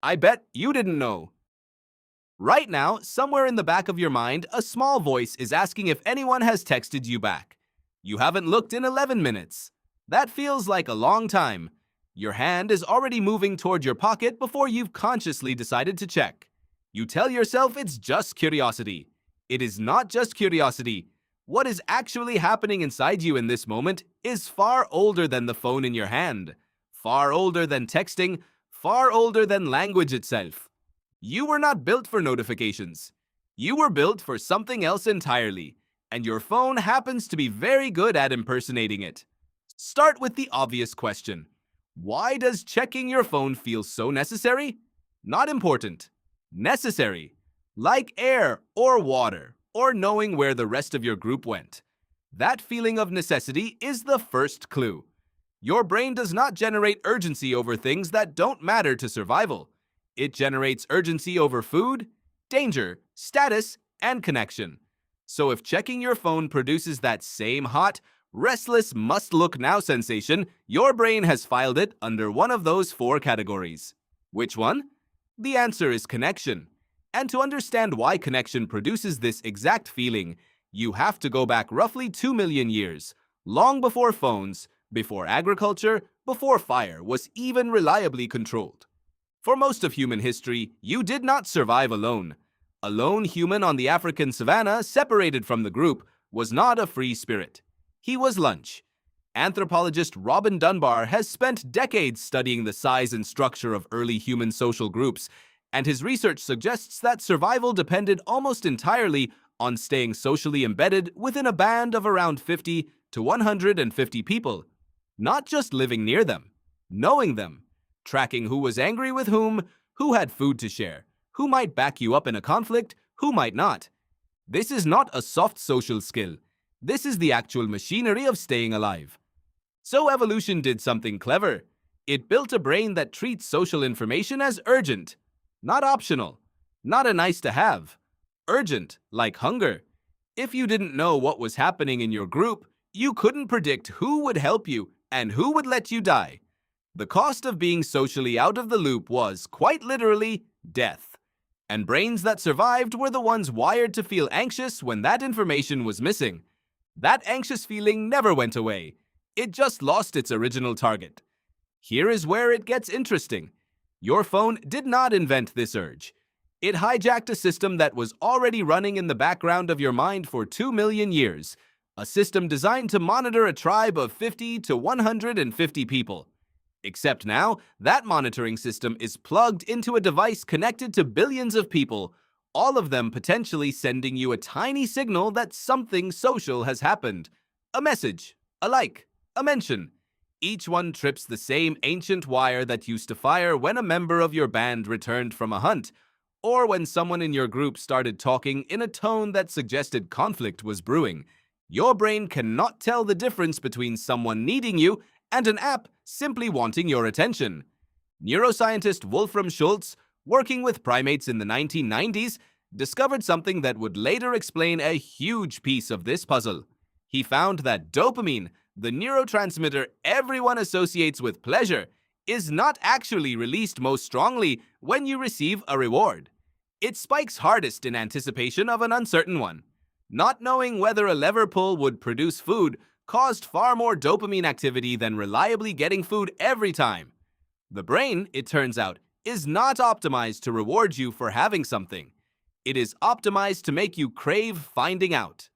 I bet you didn't know. Right now, somewhere in the back of your mind, a small voice is asking if anyone has texted you back. You haven't looked in 11 minutes. That feels like a long time. Your hand is already moving toward your pocket before you've consciously decided to check. You tell yourself it's just curiosity. It is not just curiosity. What is actually happening inside you in this moment is far older than the phone in your hand, far older than texting, far older than language itself. You were not built for notifications. You were built for something else entirely, and your phone happens to be very good at impersonating it. Start with the obvious question. Why does checking your phone feel so necessary? Not important. Necessary. Like air or water, or knowing where the rest of your group went. That feeling of necessity is the first clue. Your brain does not generate urgency over things that don't matter to survival. It generates urgency over food, danger, status, and connection. So if checking your phone produces that same hot, restless must-look-now sensation, your brain has filed it under one of those four categories. Which one? The answer is connection. And to understand why connection produces this exact feeling, you have to go back roughly 2 million years, long before phones, before agriculture, before fire was even reliably controlled. For most of human history, you did not survive alone. A lone human on the African savanna, separated from the group, was not a free spirit. He was lunch. Anthropologist Robin Dunbar has spent decades studying the size and structure of early human social groups, and his research suggests that survival depended almost entirely on staying socially embedded within a band of around 50 to 150 people. Not just living near them, knowing them, tracking who was angry with whom, who had food to share, who might back you up in a conflict, who might not. This is not a soft social skill. This is the actual machinery of staying alive. So evolution did something clever. It built a brain that treats social information as urgent. Not optional, not a nice to have. Urgent, like hunger. If you didn't know what was happening in your group, you couldn't predict who would help you and who would let you die. The cost of being socially out of the loop was, quite literally, death. And brains that survived were the ones wired to feel anxious when that information was missing. That anxious feeling never went away. It just lost its original target. Here is where it gets interesting. Your phone did not invent this urge. It hijacked a system that was already running in the background of your mind for 2 million years, a system designed to monitor a tribe of 50 to 150 people. Except now, that monitoring system is plugged into a device connected to billions of people, all of them potentially sending you a tiny signal that something social has happened. A message, a like, a mention. Each one trips the same ancient wire that used to fire when a member of your band returned from a hunt, or when someone in your group started talking in a tone that suggested conflict was brewing. Your brain cannot tell the difference between someone needing you and an app simply wanting your attention. Neuroscientist Wolfram Schultz, working with primates in the 1990s, discovered something that would later explain a huge piece of this puzzle. He found that dopamine, the neurotransmitter everyone associates with pleasure, is not actually released most strongly when you receive a reward. It spikes hardest in anticipation of an uncertain one. Not knowing whether a lever pull would produce food caused far more dopamine activity than reliably getting food every time. The brain, it turns out, is not optimized to reward you for having something. It is optimized to make you crave finding out.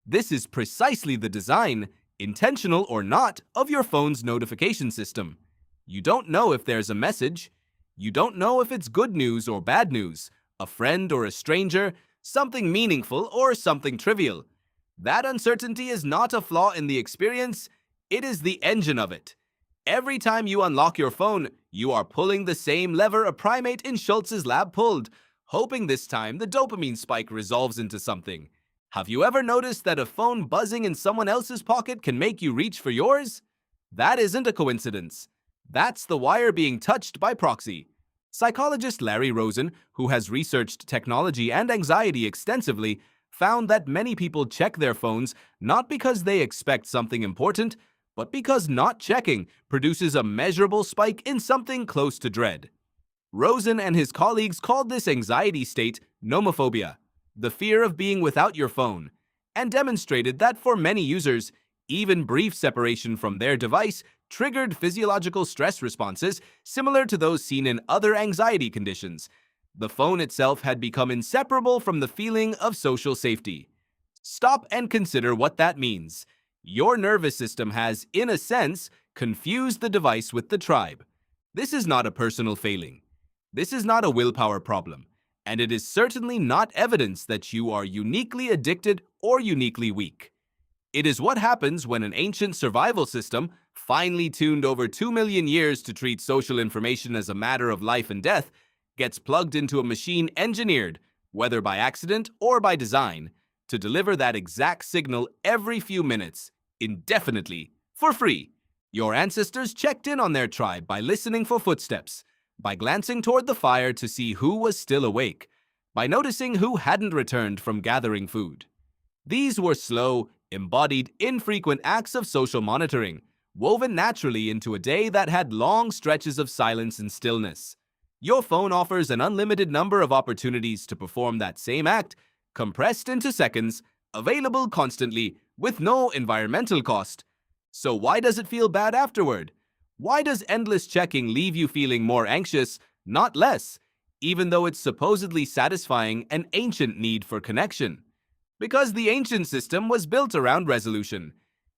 This is precisely the design, intentional or not, of your phone's notification system. You don't know if there's a message. You don't know if it's good news or bad news, a friend or a stranger, something meaningful or something trivial. That uncertainty is not a flaw in the experience, it is the engine of it. Every time you unlock your phone, you are pulling the same lever a primate in Schultz's lab pulled, hoping this time the dopamine spike resolves into something. Have you ever noticed that a phone buzzing in someone else's pocket can make you reach for yours? That isn't a coincidence. That's the wire being touched by proxy. Psychologist Larry Rosen, who has researched technology and anxiety extensively, found that many people check their phones not because they expect something important, but because not checking produces a measurable spike in something close to dread. Rosen and his colleagues called this anxiety state nomophobia, the fear of being without your phone, and demonstrated that for many users, even brief separation from their device triggered physiological stress responses similar to those seen in other anxiety conditions. The phone itself had become inseparable from the feeling of social safety. Stop and consider what that means. Your nervous system has, in a sense, confused the device with the tribe. This is not a personal failing. This is not a willpower problem, and it is certainly not evidence that you are uniquely addicted or uniquely weak. It is what happens when an ancient survival system, finely tuned over 2 million years to treat social information as a matter of life and death, gets plugged into a machine engineered, whether by accident or by design, to deliver that exact signal every few minutes, indefinitely, for free. Your ancestors checked in on their tribe by listening for footsteps, by glancing toward the fire to see who was still awake, by noticing who hadn't returned from gathering food. These were slow, embodied, infrequent acts of social monitoring, woven naturally into a day that had long stretches of silence and stillness. Your phone offers an unlimited number of opportunities to perform that same act, compressed into seconds, available constantly, with no environmental cost. So why does it feel bad afterward? Why does endless checking leave you feeling more anxious, not less, even though it's supposedly satisfying an ancient need for connection? Because the ancient system was built around resolution.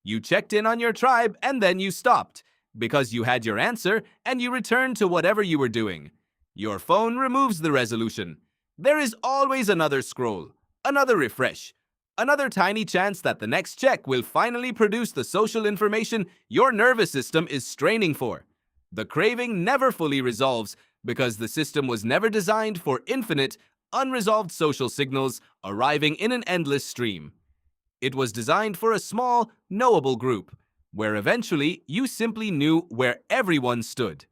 You checked in on your tribe and then you stopped, because you had your answer and you returned to whatever you were doing. Your phone removes the resolution. There is always another scroll, another refresh, another tiny chance that the next check will finally produce the social information your nervous system is straining for. The craving never fully resolves because the system was never designed for infinite, unresolved social signals arriving in an endless stream. It was designed for a small, knowable group, where eventually you simply knew where everyone stood.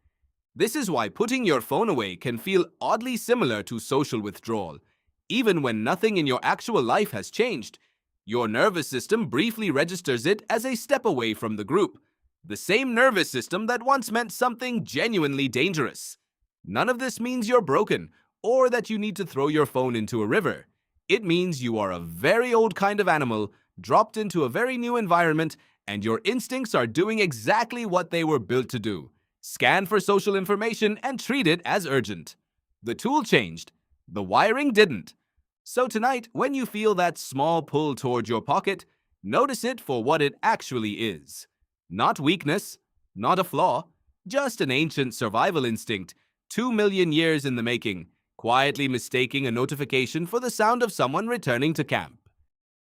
This is why putting your phone away can feel oddly similar to social withdrawal. Even when nothing in your actual life has changed, your nervous system briefly registers it as a step away from the group, the same nervous system that once meant something genuinely dangerous. None of this means you're broken or that you need to throw your phone into a river. It means you are a very old kind of animal, dropped into a very new environment, and your instincts are doing exactly what they were built to do: scan for social information and treat it as urgent. The tool changed. The wiring didn't. So tonight, when you feel that small pull toward your pocket, notice it for what it actually is. Not weakness, not a flaw, just an ancient survival instinct, 2 million years in the making, quietly mistaking a notification for the sound of someone returning to camp.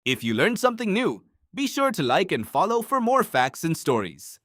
If you learned something new, be sure to like and follow for more facts and stories.